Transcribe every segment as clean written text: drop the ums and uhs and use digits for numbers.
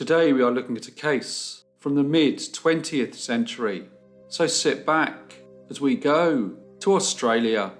Today we are looking at a case from the mid-20th century. So sit back as we go to Australia.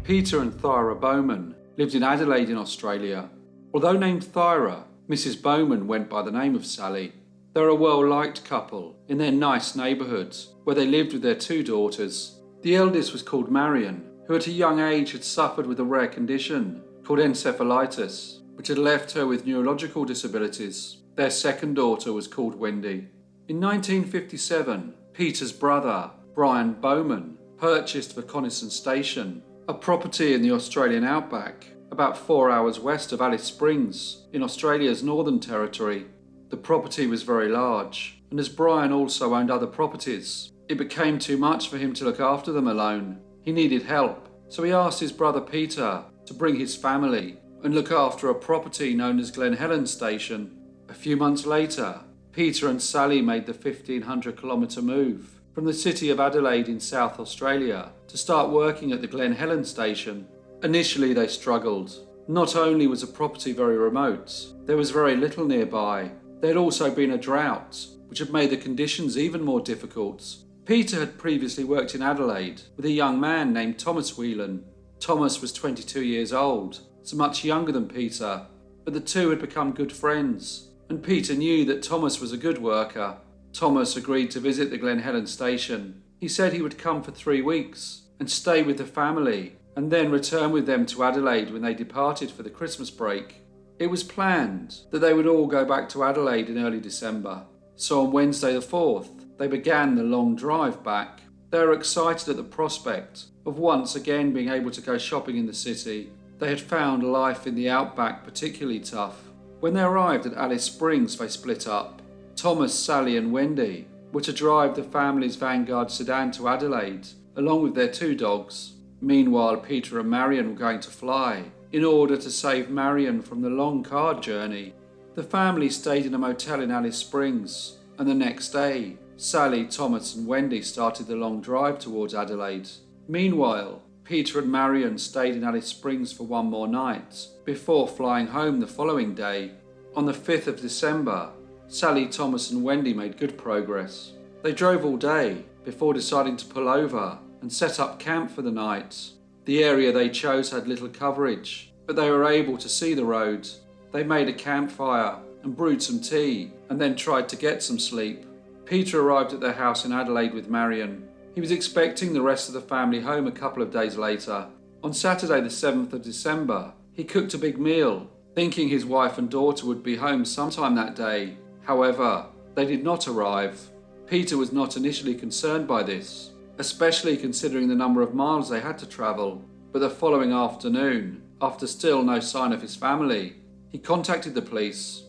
Peter and Thyra Bowman lived in Adelaide in Australia. Although named Thyra, Mrs. Bowman went by the name of Sally. They were a well-liked couple in their nice neighbourhood where they lived with their two daughters. The eldest was called Marion, who at a young age had suffered with a rare condition called encephalitis, which had left her with neurological disabilities. Their second daughter was called Wendy. In 1957, Peter's brother, Brian Bowman, purchased Reconnaissance Station, a property in the Australian Outback, about 4 hours west of Alice Springs, in Australia's Northern Territory. The property was very large, and as Brian also owned other properties, it became too much for him to look after them alone. He needed help, so he asked his brother Peter to bring his family and look after a property known as Glen Helen Station. A few months later, Peter and Sally made the 1,500-kilometre move from the city of Adelaide in South Australia to start working at the Glen Helen Station. Initially they struggled. Not only was the property very remote, there was very little nearby. There had also been a drought, which had made the conditions even more difficult. Peter had previously worked in Adelaide with a young man named Thomas Whelan. Thomas was 22 years old, so much younger than Peter, but the two had become good friends, and Peter knew that Thomas was a good worker. Thomas agreed to visit the Glen Helen Station. He said he would come for 3 weeks and stay with the family, and then return with them to Adelaide when they departed for the Christmas break. It was planned that they would all go back to Adelaide in early December, so on Wednesday the 4th, they began the long drive back. They were excited at the prospect of once again being able to go shopping in the city. They had found life in the outback particularly tough. When they arrived at Alice Springs, they split up. Thomas, Sally and Wendy were to drive the family's Vanguard sedan to Adelaide, along with their two dogs. Meanwhile, Peter and Marion were going to fly, in order to save Marion from the long car journey. The family stayed in a motel in Alice Springs, and the next day, Sally, Thomas and Wendy started the long drive towards Adelaide. Meanwhile, Peter and Marion stayed in Alice Springs for one more night, before flying home the following day. On the 5th of December, Sally, Thomas and Wendy made good progress. They drove all day, before deciding to pull over and set up camp for the night. The area they chose had little coverage, but they were able to see the road. They made a campfire and brewed some tea, and then tried to get some sleep. Peter arrived at their house in Adelaide with Marion. He was expecting the rest of the family home a couple of days later. On Saturday the 7th of December, he cooked a big meal, thinking his wife and daughter would be home sometime that day. However, they did not arrive. Peter was not initially concerned by this, especially considering the number of miles they had to travel. But the following afternoon, after still no sign of his family, he contacted the police.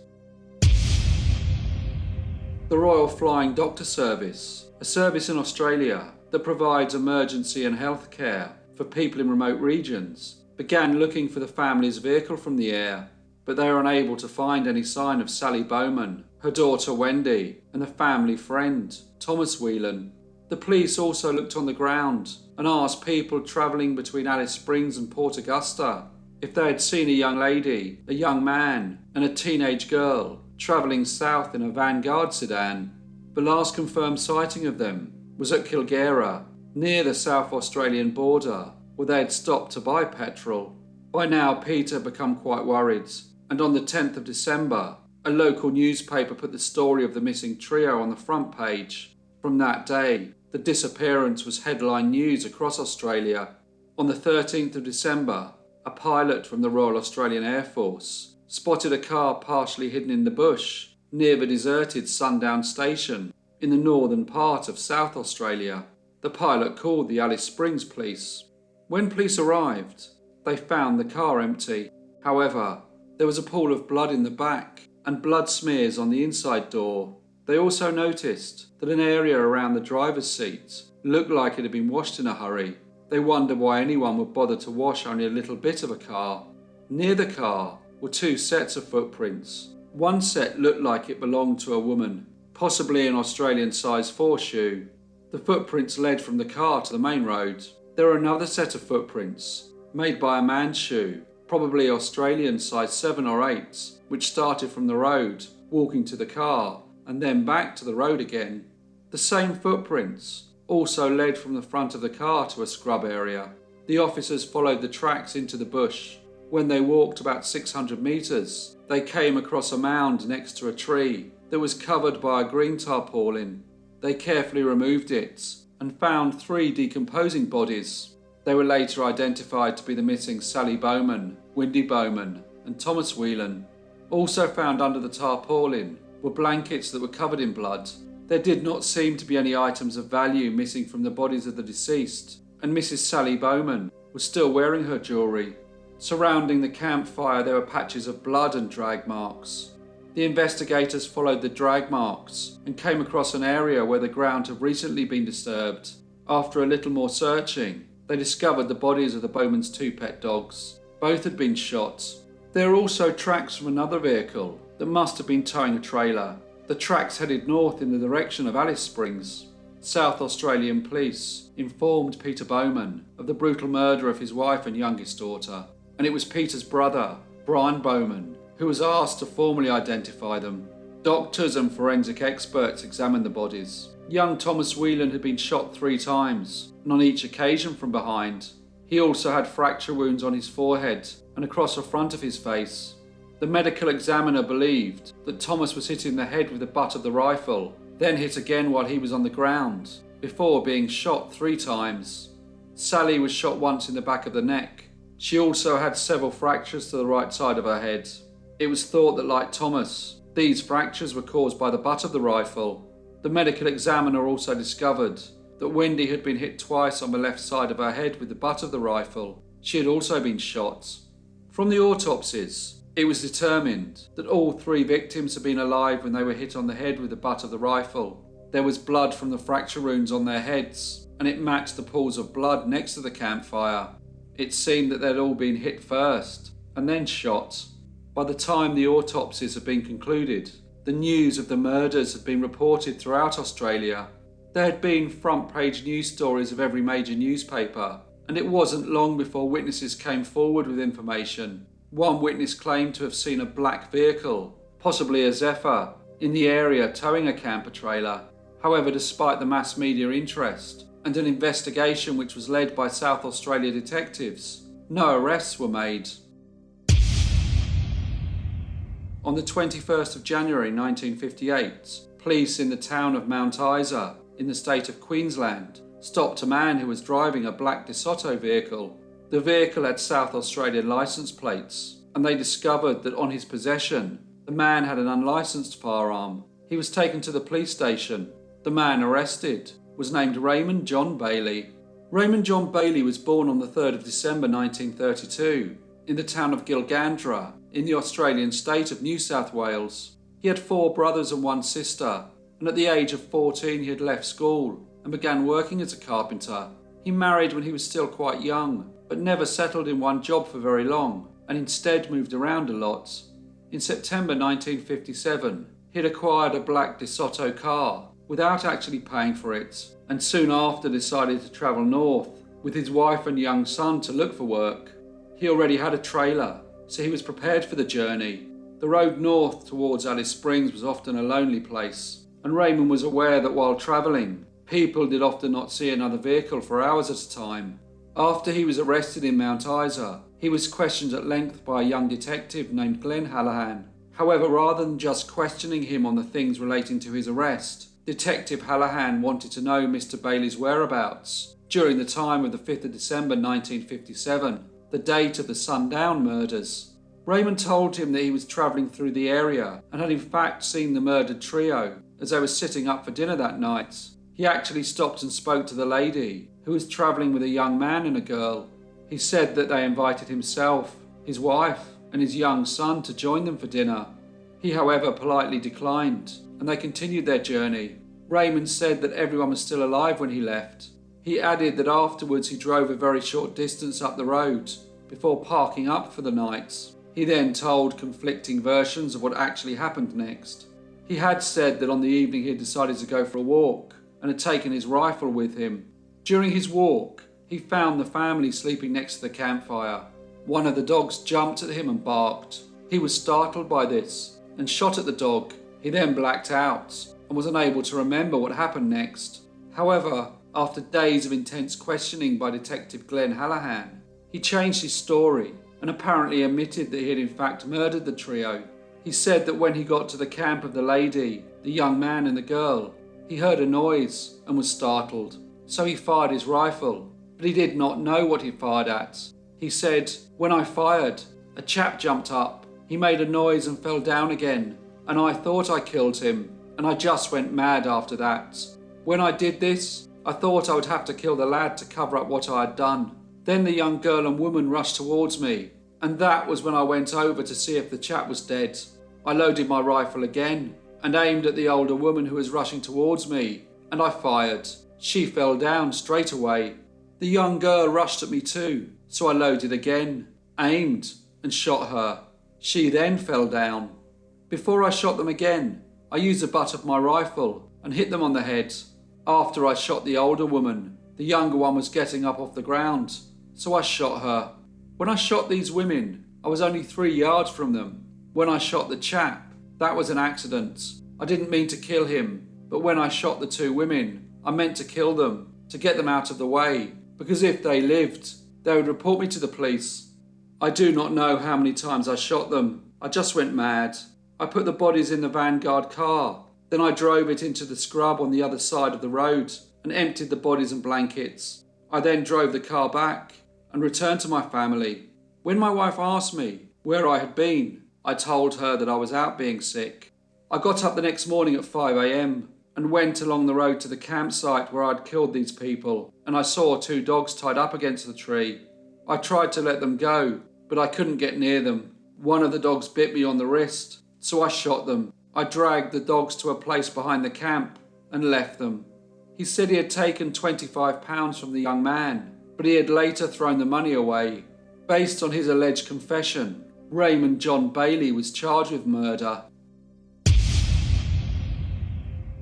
The Royal Flying Doctor Service, a service in Australia that provides emergency and health care for people in remote regions, began looking for the family's vehicle from the air, but they were unable to find any sign of Sally Bowman, her daughter Wendy, and the family friend, Thomas Whelan. The police also looked on the ground and asked people travelling between Alice Springs and Port Augusta if they had seen a young lady, a young man, and a teenage girl travelling south in a Vanguard sedan. The last confirmed sighting of them was at Kilgara, near the South Australian border, where they had stopped to buy petrol. By now, Peter had become quite worried, and on the 10th of December, a local newspaper put the story of the missing trio on the front page. From that day, the disappearance was headline news across Australia. On the 13th of December, a pilot from the Royal Australian Air Force spotted a car partially hidden in the bush near the deserted Sundown Station in the northern part of South Australia. The pilot called the Alice Springs police. When police arrived, they found the car empty. However, there was a pool of blood in the back and blood smears on the inside door. They also noticed that an area around the driver's seat looked like it had been washed in a hurry. They wondered why anyone would bother to wash only a little bit of a car. Near the car were two sets of footprints. One set looked like it belonged to a woman, possibly an Australian size 4 shoe. The footprints led from the car to the main road. There were another set of footprints, made by a man's shoe, probably Australian size 7 or 8s, which started from the road, walking to the car, and then back to the road again. The same footprints also led from the front of the car to a scrub area. The officers followed the tracks into the bush. When they walked about 600 metres, they came across a mound next to a tree that was covered by a green tarpaulin. They carefully removed it and found 3 decomposing bodies. They were later identified to be the missing Sally Bowman, Wendy Bowman and Thomas Whelan. Also found under the tarpaulin were blankets that were covered in blood. There did not seem to be any items of value missing from the bodies of the deceased, and Mrs. Sally Bowman was still wearing her jewellery. Surrounding the campfire there were patches of blood and drag marks. The investigators followed the drag marks and came across an area where the ground had recently been disturbed. After a little more searching, they discovered the bodies of the Bowmans' 2 pet dogs. Both had been shot. There were also tracks from another vehicle that must have been towing a trailer. The tracks headed north in the direction of Alice Springs. South Australian police informed Peter Bowman of the brutal murder of his wife and youngest daughter, and it was Peter's brother, Brian Bowman, who was asked to formally identify them. Doctors and forensic experts examined the bodies. Young Thomas Whelan had been shot 3 times, and on each occasion from behind. He also had fracture wounds on his forehead and across the front of his face. The medical examiner believed that Thomas was hit in the head with the butt of the rifle, then hit again while he was on the ground, before being shot 3 times. Sally was shot once in the back of the neck. She also had several fractures to the right side of her head. It was thought that, like Thomas, these fractures were caused by the butt of the rifle. The medical examiner also discovered that Wendy had been hit twice on the left side of her head with the butt of the rifle. She had also been shot. From the autopsies, it was determined that all 3 victims had been alive when they were hit on the head with the butt of the rifle. There was blood from the fracture wounds on their heads, and it matched the pools of blood next to the campfire. It seemed that they'd all been hit first, and then shot. By the time the autopsies had been concluded, the news of the murders had been reported throughout Australia. There had been front-page news stories of every major newspaper, and it wasn't long before witnesses came forward with information. One witness claimed to have seen a black vehicle, possibly a Zephyr, in the area towing a camper trailer. However, despite the mass media interest and an investigation which was led by South Australia detectives, no arrests were made. On the 21st of January 1958, police in the town of Mount Isa, in the state of Queensland, stopped a man who was driving a black DeSoto vehicle. The vehicle had South Australian licence plates, and they discovered that on his possession, the man had an unlicensed firearm. He was taken to the police station. The man arrested was named Raymond John Bailey. Raymond John Bailey was born on the 3rd of December 1932 in the town of Gilgandra in the Australian state of New South Wales. He had 4 brothers and 1 sister, and at the age of 14 he had left school and began working as a carpenter. He married when he was still quite young, but never settled in one job for very long, and instead moved around a lot. In September 1957, he had acquired a black DeSoto car without actually paying for it, and soon after decided to travel north with his wife and young son to look for work. He already had a trailer, so he was prepared for the journey. The road north towards Alice Springs was often a lonely place, and Raymond was aware that while travelling, people did often not see another vehicle for hours at a time. After he was arrested in Mount Isa, he was questioned at length by a young detective named Glenn Hallahan. However, rather than just questioning him on the things relating to his arrest, Detective Hallahan wanted to know Mr. Bailey's whereabouts during the time of the 5th of December 1957, the date of the Sundown Murders. Raymond told him that he was travelling through the area and had in fact seen the murdered trio as they were sitting up for dinner that night. He actually stopped and spoke to the lady, who was travelling with a young man and a girl. He said that they invited himself, his wife, and his young son to join them for dinner. He, however, politely declined, and they continued their journey. Raymond said that everyone was still alive when he left. He added that afterwards he drove a very short distance up the road before parking up for the night. He then told conflicting versions of what actually happened next. He had said that on the evening he had decided to go for a walk and had taken his rifle with him. During his walk, he found the family sleeping next to the campfire. One of the dogs jumped at him and barked. He was startled by this and shot at the dog. He then blacked out and was unable to remember what happened next. However, after days of intense questioning by Detective Glenn Hallahan, he changed his story and apparently admitted that he had in fact murdered the trio. He said that when he got to the camp of the lady, the young man and the girl, he heard a noise and was startled. So he fired his rifle, but he did not know what he fired at. He said, "When I fired, a chap jumped up. He made a noise and fell down again, and I thought I killed him, and I just went mad after that. When I did this, I thought I would have to kill the lad to cover up what I had done. Then the young girl and woman rushed towards me, and that was when I went over to see if the chap was dead. I loaded my rifle again and aimed at the older woman who was rushing towards me, and I fired. She fell down straight away. The young girl rushed at me too, so I loaded again, aimed, and shot her. She then fell down. Before I shot them again, I used the butt of my rifle and hit them on the head. After I shot the older woman, the younger one was getting up off the ground, so I shot her. When I shot these women, I was only 3 yards from them. When I shot the chap, that was an accident. I didn't mean to kill him, but when I shot the 2 women, I meant to kill them, to get them out of the way, because if they lived, they would report me to the police. I do not know how many times I shot them. I just went mad. I put the bodies in the Vanguard car. Then I drove it into the scrub on the other side of the road and emptied the bodies and blankets. I then drove the car back and returned to my family. When my wife asked me where I had been, I told her that I was out being sick. I got up the next morning at 5 a.m. and went along the road to the campsite where I'd killed these people, and I saw 2 dogs tied up against the tree. I tried to let them go, but I couldn't get near them. One of the dogs bit me on the wrist, so I shot them. I dragged the dogs to a place behind the camp and left them. He said he had taken £25 from the young man, but he had later thrown the money away. Based on his alleged confession, Raymond John Bailey was charged with murder.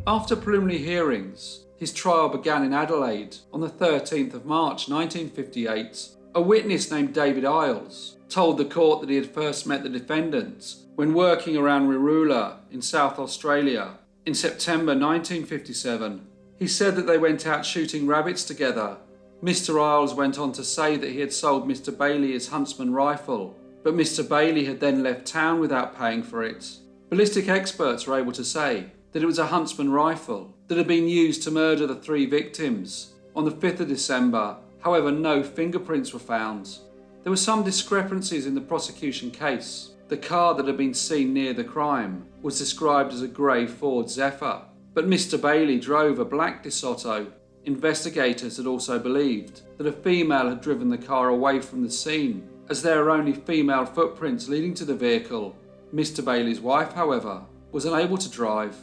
After preliminary hearings, his trial began in Adelaide on the 13th of March 1958. A witness named David Isles told the court that he had first met the defendants when working around Rirula in South Australia in September 1957. He said that they went out shooting rabbits together. Mr. Isles went on to say that he had sold Mr. Bailey his Huntsman rifle, but Mr. Bailey had then left town without paying for it. Ballistic experts were able to say that it was a Huntsman rifle that had been used to murder the 3 victims on the 5th of December. However, no fingerprints were found. There were some discrepancies in the prosecution case. The car that had been seen near the crime was described as a grey Ford Zephyr, but Mr. Bailey drove a black DeSoto. Investigators had also believed that a female had driven the car away from the scene, as there are only female footprints leading to the vehicle. Mr. Bailey's wife, however, was unable to drive.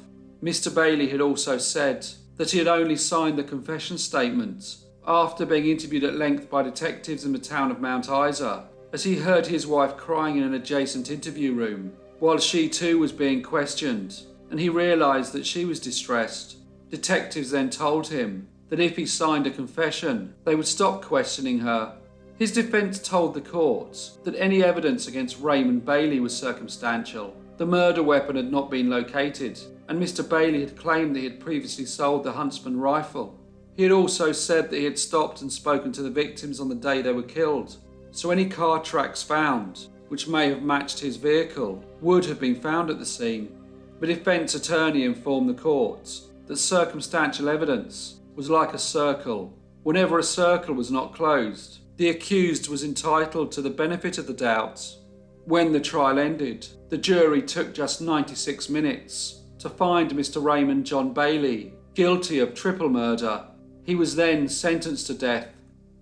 Mr. Bailey had also said that he had only signed the confession statement after being interviewed at length by detectives in the town of Mount Isa, as he heard his wife crying in an adjacent interview room, while she too was being questioned, and he realised that she was distressed. Detectives then told him that if he signed a confession, they would stop questioning her. His defence told the court that any evidence against Raymond Bailey was circumstantial. The murder weapon had not been located, and Mr. Bailey had claimed that he had previously sold the Huntsman rifle. He had also said that he had stopped and spoken to the victims on the day they were killed, so any car tracks found, which may have matched his vehicle, would have been found at the scene. The defence attorney informed the court that circumstantial evidence was like a circle. Whenever a circle was not closed, the accused was entitled to the benefit of the doubt. When the trial ended, the jury took just 96 minutes to find Mr. Raymond John Bailey guilty of triple murder. He was then sentenced to death.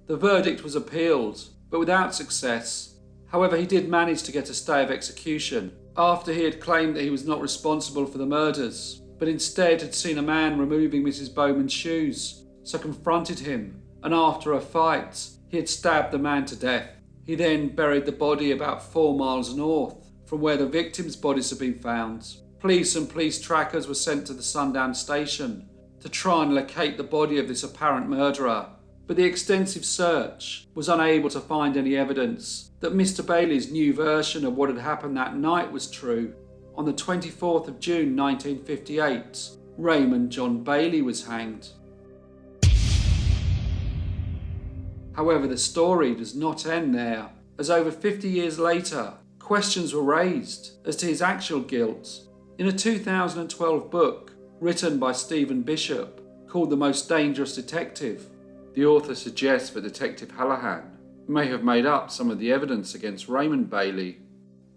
The verdict was appealed, but without success. However, he did manage to get a stay of execution after he had claimed that he was not responsible for the murders, but instead had seen a man removing Mrs. Bowman's shoes, so confronted him, and after a fight, he had stabbed the man to death. He then buried the body about 4 miles north from where the victims' bodies had been found. Police and police trackers were sent to the Sundown station to try and locate the body of this apparent murderer. but the extensive search was unable to find any evidence that Mr. Bailey's new version of what had happened that night was true. On the 24th of June 1958, Raymond John Bailey was hanged. However, the story does not end there, as over 50 years later, questions were raised as to his actual guilt. In a 2012 book written by Stephen Bishop called The Most Dangerous Detective, the author suggests that Detective Hallahan may have made up some of the evidence against Raymond Bailey.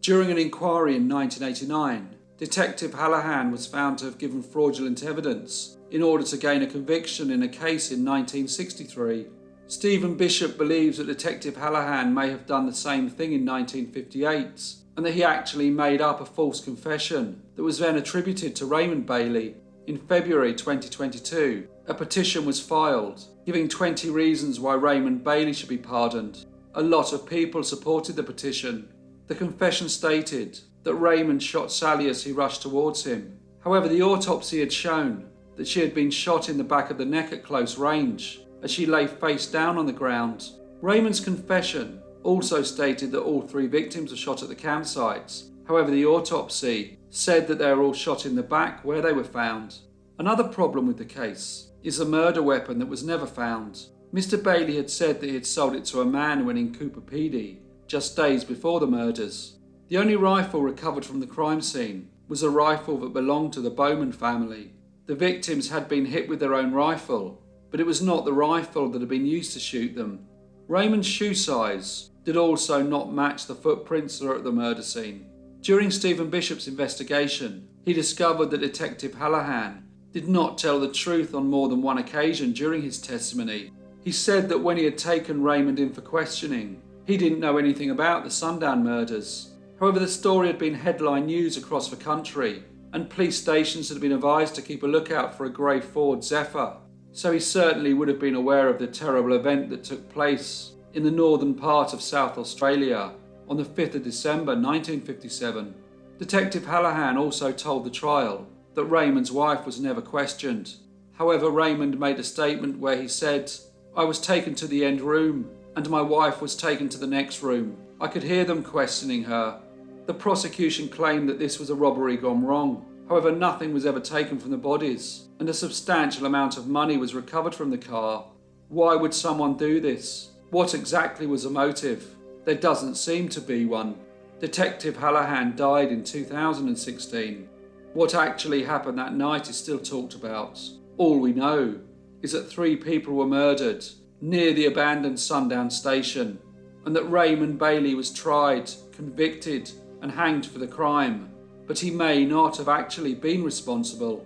During an inquiry in 1989, Detective Hallahan was found to have given fraudulent evidence in order to gain a conviction in a case in 1963. Stephen Bishop believes that Detective Hallahan may have done the same thing in 1958 and that he actually made up a false confession that was then attributed to Raymond Bailey. In February 2022, a petition was filed giving 20 reasons why Raymond Bailey should be pardoned. A lot of people supported the petition. The confession stated that Raymond shot Sally as he rushed towards him. However, the autopsy had shown that she had been shot in the back of the neck at close range as she lay face down on the ground. Raymond's confession also stated that all 3 victims were shot at the campsites. However, the autopsy said that they were all shot in the back where they were found. Another problem with the case is the murder weapon that was never found. Mr. Bailey had said that he had sold it to a man when in Cooper PD, just days before the murders. The only rifle recovered from the crime scene was a rifle that belonged to the Bowman family. The victims had been hit with their own rifle, but it was not the rifle that had been used to shoot them. Raymond's shoe size did also not match the footprints that were at the murder scene. During Stephen Bishop's investigation, he discovered that Detective Hallahan did not tell the truth on more than one occasion during his testimony. He said that when he had taken Raymond in for questioning, he didn't know anything about the Sundown Murders. However, the story had been headline news across the country, and police stations had been advised to keep a lookout for a grey Ford Zephyr, so he certainly would have been aware of the terrible event that took place in the northern part of South Australia on the 5th of December 1957. Detective Hallahan also told the trial that Raymond's wife was never questioned. However, Raymond made a statement where he said, "I was taken to the end room and my wife was taken to the next room. I could hear them questioning her." The prosecution claimed that this was a robbery gone wrong. However, nothing was ever taken from the bodies, and a substantial amount of money was recovered from the car. Why would someone do this? What exactly was the motive? There doesn't seem to be one. Detective Hallahan died in 2016. What actually happened that night is still talked about. All we know is that 3 people were murdered near the abandoned Sundown station, and that Raymond Bailey was tried, convicted, and hanged for the crime, but he may not have actually been responsible.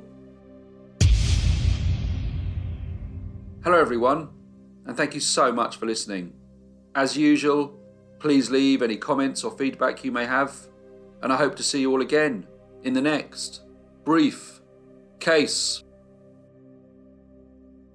Hello everyone, and thank you so much for listening. As usual, please leave any comments or feedback you may have, and I hope to see you all again in the next Brief Case